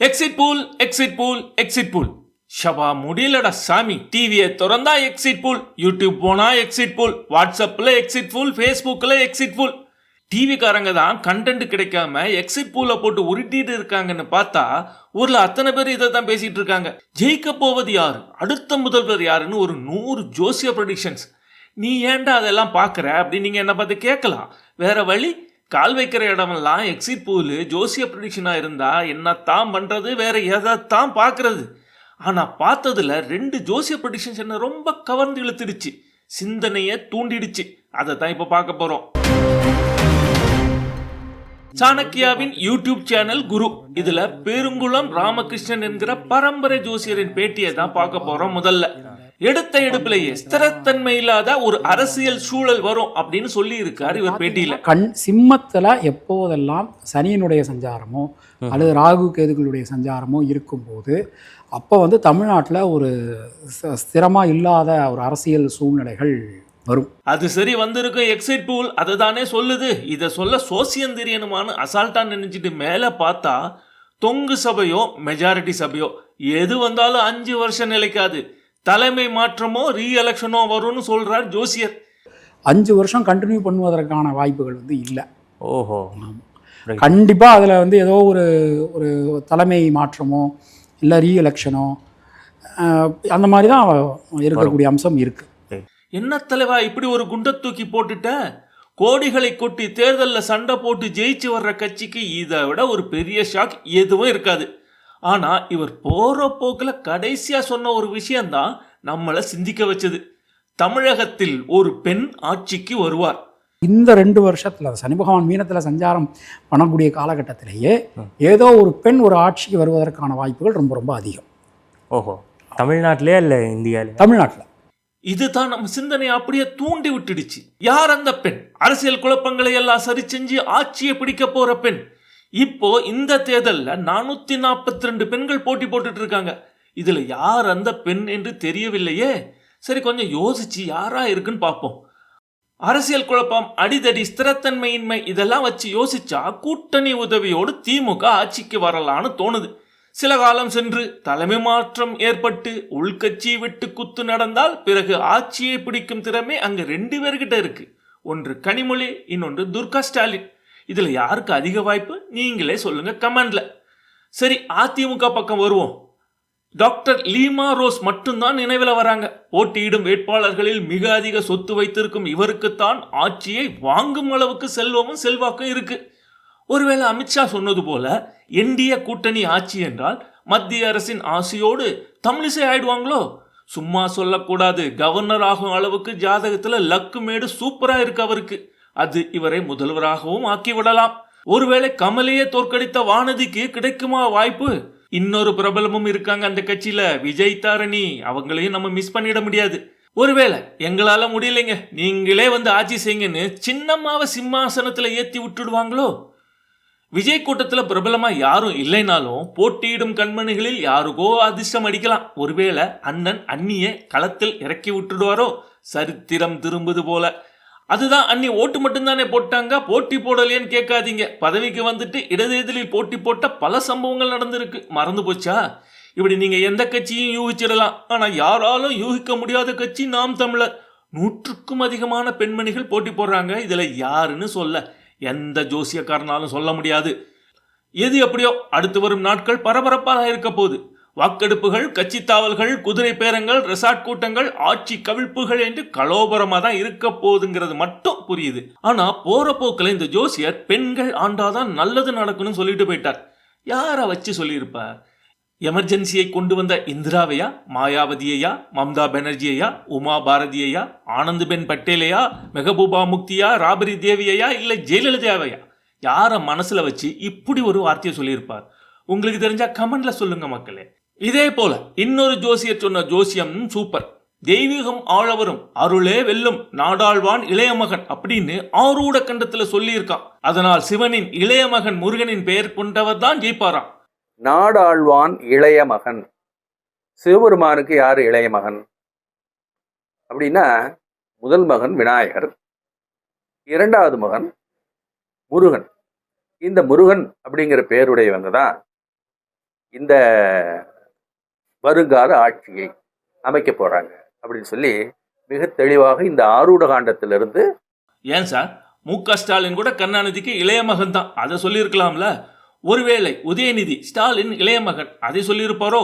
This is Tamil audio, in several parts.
Exit poll exit poll exit poll. ஷபா முடியலடா சாமி. டிவியை திறந்தா எக்ஸிட் பூல், யூடியூப் போனா எக்ஸிட் பூல், வாட்ஸ்அப்பில் எக்ஸிட் பூல், ஃபேஸ்புக்கில் எக்ஸிட் பூல். டிவிக்காரங்க தான் கண்டென்ட் கிடைக்காம எக்ஸிட் பூலை போட்டு உருட்டிட்டு இருக்காங்கன்னு பார்த்தா ஊர்ல அத்தனை பேர் இதை தான் பேசிட்டு இருக்காங்க. ஜெயிக்க போவது யாரு, அடுத்த முதல்வர் யாருன்னு ஒரு 100 ஜோசிய ப்ரெடிக்ஷன்ஸ். நீ ஏன்டா அதெல்லாம் பார்க்குற அப்படின்னு நீங்கள் என்ன பார்த்து கேட்கலாம். வேற வழி, கால் வைக்கிற இடமெல்லாம் எக்ஸிட் பூலு ஜோசிய ப்ரெடிக்ஷனாக இருந்தால் என்னத்தான் பண்ணுறது, வேற எதைத்தான் பார்க்கறது. ஆனால் பார்த்ததுல 2 ஜோசிய ப்ரெடிக்ஷன்ஸ் என்ன ரொம்ப கவர்ந்து இழுத்துடுச்சு, சிந்தனையை தூண்டிடுச்சு. அதை தான் இப்போ பார்க்க போகிறோம். சாணக்கியாவின் யூடியூப் சேனல் குரு, இதுல பெருங்குளம் ராமகிருஷ்ணன் என்கிற பரம்பரை ஜோசியரின் பேட்டியை தான் பார்க்க போறோம். முதல்ல எடுத்த எடுப்பிலேயே ஸ்திரத்தன்மை இல்லாத ஒரு அரசியல் சூழல் வரும் அப்படின்னு சொல்லி இருக்காரு இவர் பேட்டியில. சிம்மத்துல எப்போதெல்லாம் சனியினுடைய சஞ்சாரமோ அல்லது ராகு கேதுகளுடைய சஞ்சாரமோ இருக்கும்போது அப்போ தமிழ்நாட்டில் ஒரு ஸ்திரமாக இல்லாத ஒரு அரசியல் சூழ்நிலைகள் வரும். அது சரி, வந்திருக்கும் எக்ஸிட் பூல் அதை தானே சொல்லுது. இதை சொல்ல சோசியம் தெரியணுமான்னு அசால்ட்டா நினைச்சிட்டு மேலே பார்த்தா தொங்கு சபையோ மெஜாரிட்டி சபையோ எது வந்தாலும் 5 வருஷம் நிலைக்காது, தலைமை மாற்றமோ ரீஎலெக்ஷனோ வரும்னு சொல்றார் ஜோசியர். 5 வருஷம் கண்டினியூ பண்ணுவதற்கான வாய்ப்புகள் இல்லை. ஓஹோ, கண்டிப்பாக அதில் ஏதோ ஒரு தலைமை மாற்றமோ இல்லை ரீஎலெக்ஷனோ அந்த மாதிரி தான் இருக்கக்கூடிய அம்சம் இருக்குது. என்ன தலைவா இப்படி ஒரு குண்டை தூக்கி போட்டுட்ட, கோடிகளை கொட்டி தேர்தலில் சண்டை போட்டு ஜெயிச்சு வர்ற கட்சிக்கு இதை விட ஒரு பெரிய ஷாக் எதுவும் இருக்காது. ஆனால் இவர் போகிற போக்கில் கடைசியாக சொன்ன ஒரு விஷயந்தான் நம்மளை சிந்திக்க வச்சது. தமிழகத்தில் ஒரு பெண் ஆட்சிக்கு வருவார். இந்த 2 வருஷத்தில் சனி பகவான் மீனத்தில் சஞ்சாரம் பண்ணக்கூடிய காலகட்டத்திலேயே ஏதோ ஒரு பெண் ஒரு ஆட்சிக்கு வருவதற்கான வாய்ப்புகள் ரொம்ப ரொம்ப அதிகம். ஓஹோ, தமிழ்நாட்டிலே இல்லை இந்தியாவில்? தமிழ்நாட்டில். இதுதான் நம்ம சிந்தனையை அப்படியே தூண்டி விட்டுடுச்சு. யார் அந்த பெண்? அரசியல் குழப்பங்களை எல்லாம் சரி செஞ்சு ஆட்சியை பிடிக்க போற பெண். இப்போ இந்த தேர்தலில் 442 பெண்கள் போட்டி போட்டுட்டு இருக்காங்க. இதுல யார் அந்த பெண் என்று தெரியவில்லையே. சரி, கொஞ்சம் யோசிச்சு யாரா இருக்குன்னு பார்ப்போம். அரசியல் குழப்பம், அடிதடி, ஸ்திரத்தன்மையின்மை இதெல்லாம் வச்சு யோசிச்சா கூட்டணி உதவியோடு திமுக ஆட்சிக்கு வரலான்னு தோணுது. சில காலம் சென்று தலைமை மாற்றம் ஏற்பட்டு உள்கட்சி விட்டு குத்து நடந்தால் பிறகு ஆட்சியை பிடிக்கும் திறமை அங்க 2 பேர்கிட்ட இருக்கு. ஒன்று கனிமொழி, இன்னொன்று துர்கா ஸ்டாலின். இதுல யாருக்கு அதிக வாய்ப்பு நீங்களே சொல்லுங்க கமெண்ட்ல. சரி, அதிமுக பக்கம் வருவோம். டாக்டர் லீமா ரோஸ் மட்டும்தான் நினைவில் வராங்க. போட்டியிடும் வேட்பாளர்களில் மிக அதிக சொத்து வைத்திருக்கும் இவருக்குத்தான் ஆட்சியை வாங்கும் அளவுக்கு செல்வமும் செல்வாக்கும் இருக்கு. ஒருவேளை அமித்ஷா சொன்னது போல என்டிஏ கூட்டணி ஆட்சி என்றால் மத்திய அரசின் ஆசையோடு தமிழிசை ஆயிடுவாங்களோ? சும்மா சொல்லக்கூடாது, கவர்னர் ஆகும் அளவுக்கு ஜாதகத்துல லக்கு மேடு சூப்பரா இருக்கு அவருக்கு. அது இவரை முதல்வராகவும் ஆக்கிவிடலாம். ஒருவேளை கமலையே தோற்கடித்த வானதிக்கு கிடைக்குமா வாய்ப்பு? இன்னொரு பிரபலமும் இருக்காங்க அந்த கட்சியில, விஜய் தாரணி. அவங்களையும் நம்ம மிஸ் பண்ணிட முடியாது. ஒருவேளை எங்களால முடியலைங்க, நீங்களே வந்து ஆட்சி செய்யுங்கன்னு சின்னம்மாவை சிம்மாசனத்துல ஏத்தி விட்டுடுவாங்களோ? விஜய் கூட்டத்தில் பிரபலமாக யாரும் இல்லைனாலும் போட்டியிடும் கண்மணிகளில் யாருக்கோ அதிர்ஷ்டம் அடிக்கலாம். ஒருவேளை அண்ணன் அண்ணியை களத்தில் இறக்கி விட்டுடுவாரோ? சரித்திரம் திரும்புது போல. அதுதான், அண்ணி ஓட்டு மட்டும்தானே போட்டாங்க, போட்டி போடலையேன்னு கேட்காதீங்க. பதவிக்கு வந்துட்டு இடைத்தேர்தலில் போட்டி போட்ட பல சம்பவங்கள் நடந்திருக்கு, மறந்து போச்சா? இப்படி நீங்கள் எந்த கட்சியும் யூகிச்சிடலாம். ஆனால் யாராலும் யூகிக்க முடியாத கட்சி நாம் தமிழர். 100க்கும் அதிகமான பெண்மணிகள் போட்டி போடுறாங்க. இதில் யாருன்னு சொல்ல எந்த ஜோசியக்காரனாலும் சொல்ல முடியாது. எது எப்படியோ அடுத்து வரும் நாட்கள் பரபரப்பாக இருக்க போகுது. வாக்கெடுப்புகள், கட்சி தாவல்கள், குதிரை பேரங்கள், ரெசார்ட் கூட்டங்கள், ஆட்சி கவிழ்ப்புகள் என்று கலோபரமாக தான் இருக்க போகுதுங்கிறது மட்டும் புரியுது. ஆனா போற போக்கில் இந்த ஜோசியர் பெண்கள் ஆண்டாதான் நல்லது நடக்கணும்னு சொல்லிட்டு போயிட்டார். யாரை வச்சு சொல்லியிருப்பார்? எமர்ஜென்சியை கொண்டு வந்த இந்திராவையா, மாயாவதியையா, மம்தா பானர்ஜியையா, உமா பாரதியையா, ஆனந்த்பென் பட்டேலையா, மெஹபூபா முக்தியா, ராபரி தேவியையா, இல்லை ஜெயலலிதாவையா? யாரை மனசுல வச்சு இப்படி ஒரு வார்த்தையை சொல்லியிருப்பார்? உங்களுக்கு தெரிஞ்சா கமெண்ட்ல சொல்லுங்க மக்களே. இதே போல இன்னொரு ஜோசியர் சொன்ன ஜோசியம் சூப்பர். தெய்வீகம் ஆழவரும், அருளே வெல்லும், நாடாழ்வான் இளைய மகன் அப்படின்னு ஆரூட கண்டத்துல சொல்லியிருக்கான். அதனால் சிவனின் இளைய மகன் முருகனின் பெயர் கொண்டவர் தான் ஜெயிப்பாராம். நாடாழ்வான் இளைய மகன். சிவபெருமானுக்கு யாரு இளைய மகன் அப்படின்னா, முதல் மகன் விநாயகர், 2வது மகன் முருகன். இந்த முருகன் அப்படிங்கிற பெயருடையவங்க தான் இந்த வருங்கால ஆட்சியை அமைக்க போறாங்க அப்படின்னு சொல்லி மிக தெளிவாக இந்த ஆரூட காண்டத்திலிருந்து. ஏன் சார், மு.க. ஸ்டாலின் கூட கருணாநிதிக்கு இளைய மகன் தான், அதை சொல்லியிருக்கலாம்ல. ஒருவேளை உதயநிதி ஸ்டாலின் இளைய மகன், அதை சொல்லியிருப்பாரோ?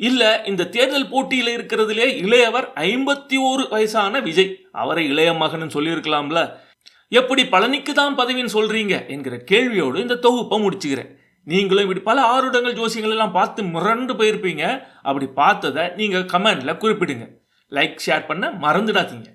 இல்ல இந்த தேர்தல் போட்டியில் இருக்கிறதுலே இளையவர் 51 வயசான விஜய், அவரை இளைய மகன் சொல்லியிருக்கலாம்ல. எப்படி பழனிக்கு தான் பதவின்னு சொல்றீங்க என்கிற கேள்வியோடு இந்த தொகுப்பை முடிச்சுக்கிறேன். நீங்களும் இப்படி பல ஆருடங்கள் ஜோசியங்கள் எல்லாம் பார்த்து மிரண்டு போயிருப்பீங்க. அப்படி பார்த்ததை நீங்க கமெண்ட்ல குறிப்பிடுங்க. லைக் ஷேர் பண்ண மறந்துடாதீங்க.